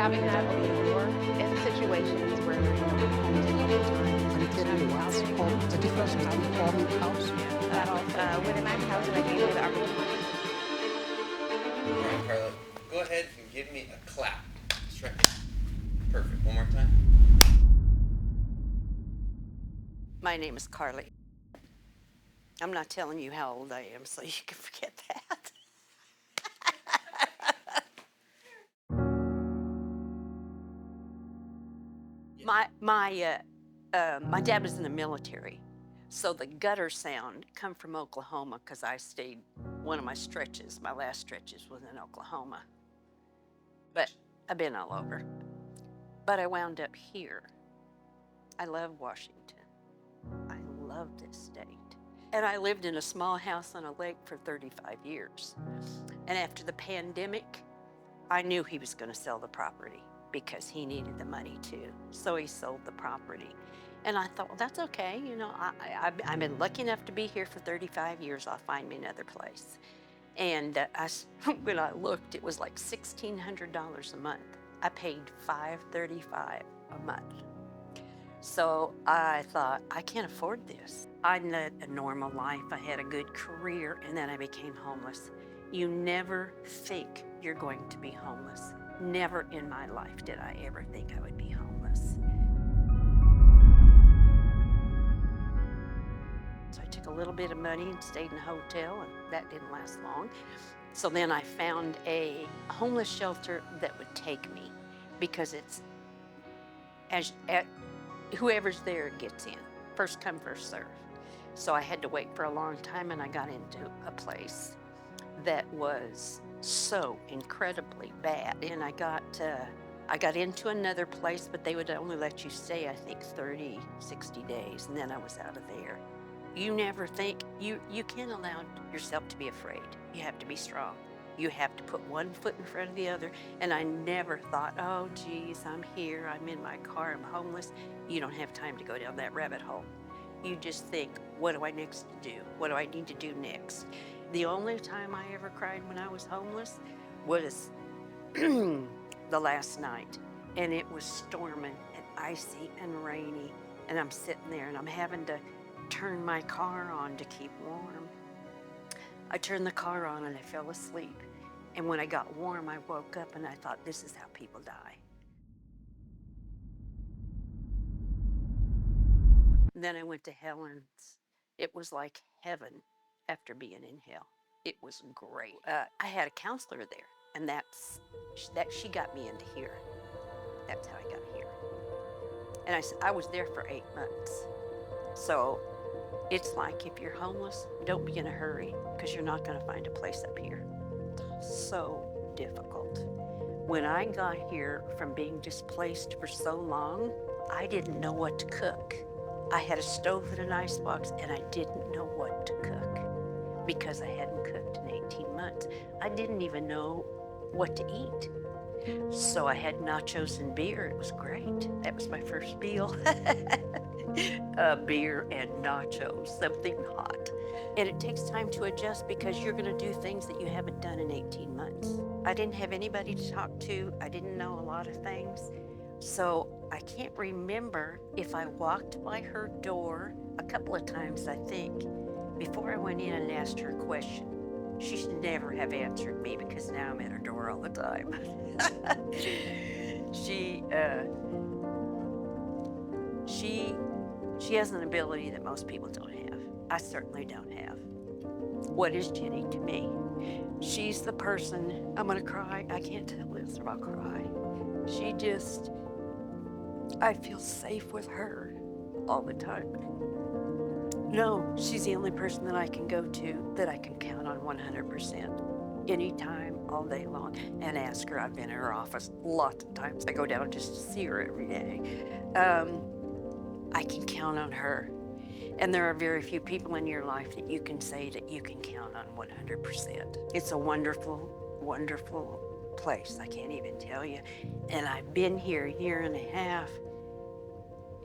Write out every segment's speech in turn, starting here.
having to open the door in situations where you're home taking your time. Can you tell me what's home, the difference between home and house? That also, with a nice house, that gives you the opportunity. All right, Carla, go ahead and give me a clap. Stretch. Perfect. One more time. My name is Carla. I'm not telling you how old I am, so you can forget that. My dad was in the military, so the gutter sound come from Oklahoma because I stayed. One of my stretches, my last stretches, was in Oklahoma. But I've been all over. But I wound up here. I love Washington. I love this state. And I lived in a small house on a lake for 35 years. And after the pandemic, I knew he was going to sell the property because he needed the money too. So he sold the property. And I thought, well, that's okay. You know, I've been lucky enough to be here for 35 years. I'll find me another place. And when I looked, it was like $1,600 a month. I paid $535 a month. So I thought, I can't afford this. I led a normal life. I had a good career, and then I became homeless. You never think you're going to be homeless. Never in my life did I ever think I would be homeless. So I took a little bit of money and stayed in a hotel, and that didn't last long. So then I found a homeless shelter that would take me, because it's whoever's there gets in. First come, first serve. So I had to wait for a long time, and I got into a place that was so incredibly bad. And I got into another place, but they would only let you stay, I think, 30, 60 days, and then I was out of there. You never think, you can't allow yourself to be afraid. You have to be strong. You have to put one foot in front of the other. And I never thought, oh, geez, I'm here, I'm in my car, I'm homeless. You don't have time to go down that rabbit hole. You just think, what do I next do? What do I need to do next? The only time I ever cried when I was homeless was the last night. And it was storming and icy and rainy. And I'm sitting there and I'm having to turn my car on to keep warm. I turned the car on and I fell asleep. And when I got warm, I woke up and I thought, this is how people die. Then I went to Helen's. It was like heaven after being in hell. It was great. I had a counselor there, and she got me into here. That's how I got here. And I was there for 8 months. So it's like, if you're homeless, don't be in a hurry, because you're not going to find a place up here. So difficult. When I got here from being displaced for so long, I didn't know what to cook. I had a stove and an icebox, and I didn't know what to cook because I hadn't cooked in 18 months. I didn't even know what to eat. So I had nachos and beer. It was great. That was my first meal. Beer and nachos, something hot. And it takes time to adjust, because you're going to do things that you haven't done in 18 months. I didn't have anybody to talk to. I didn't know a lot of things. So I can't remember if I walked by her door a couple of times, I think, before I went in and asked her a question. She should never have answered me, because now I'm at her door all the time. She has an ability that most people don't have. I certainly don't have. What is Jenny to me? She's the person, I'm gonna cry. I can't tell this or I'll cry. I feel safe with her all the time. No, she's the only person that I can go to that I can count on 100%. Anytime, all day long, and ask her. I've been in her office lots of times. I go down just to see her every day. I can count on her. And there are very few people in your life that you can say that you can count on 100%. It's a wonderful, wonderful place. I can't even tell you. And I've been here a year and a half,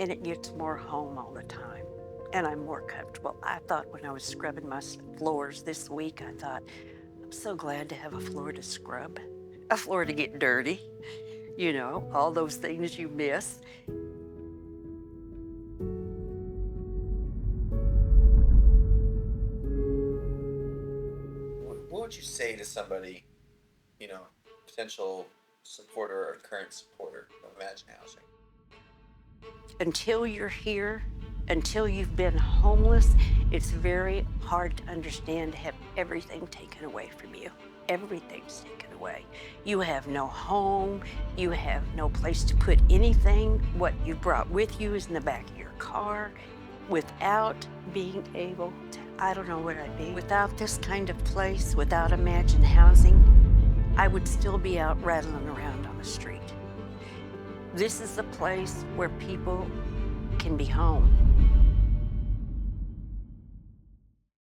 and it gets more home all the time. And I'm more comfortable. I thought when I was scrubbing my floors this week, I thought, I'm so glad to have a floor to scrub, a floor to get dirty. You know, all those things you miss. What would you say to somebody, potential supporter or current supporter of Imagine Housing? Until you're here, until you've been homeless, it's very hard to understand to have everything taken away from you. Everything's taken away. You have no home, you have no place to put anything. What you brought with you is in the back of your car. Without being able to, I don't know where I'd be. Without this kind of place, without Imagine Housing, I would still be out rattling around on the street. This is the place where people can be home.